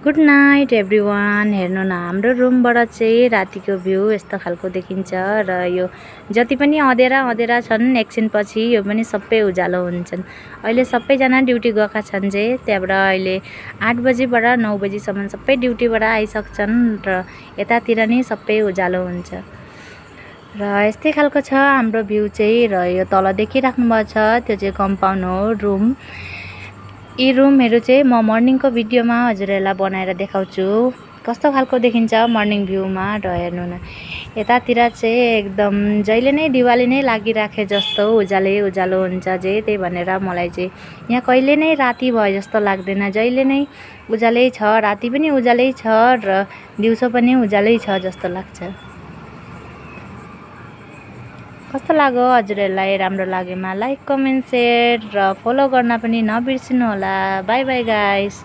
Good night everyone. हेर्नु न, हाम्रो रुमबाट चाहिँ रातिको भ्यू यस्तो खालको देखिन्छ र यो जति पनि अँधेरा छन् एकछिनपछि यो पनि सबै उज्यालो हुन्छन्। अहिले सबैजना ड्युटी गएका छन् जे त्यहाँबाट अहिले 8 बजीबाट 9 बजीसम्म सबै ड्युटीबाट आइसक्छन् र यतातिर नै सबै उज्यालो हुन्छ र यस्तै खालको छ हाम्रो भ्यू चाहिँ। र यो तल देखिराख्नु भएको छ त्यो चाहिँ कम्पाउन्ड हो, रुम। यी रुमहरू चाहिँ म मर्निङको भिडियोमा हजुरहरूलाई बनाएर देखाउँछु कस्तो खालको देखिन्छ मर्निङ भ्यूमा। र हेर्नु न, यतातिर चाहिँ एकदम जहिले नै दिवाली नै लागिराखे जस्तो उज्यालो हुन्छ जे। त्यही भनेर मलाई चाहिँ यहाँ कहिले नै राति भयो जस्तो लाग्दैन, जहिले नै उज्यालै छ, राति पनि उज्यालै छ र दिउँसो पनि उज्यालै छ जस्तो लाग्छ। कस्तो लाग्यो हजुरहरूलाई? राम्रो लागेमा लाइक, कमेन्ट, सेयर र फलो गर्न पनि नबिर्सिनु होला। By by guys.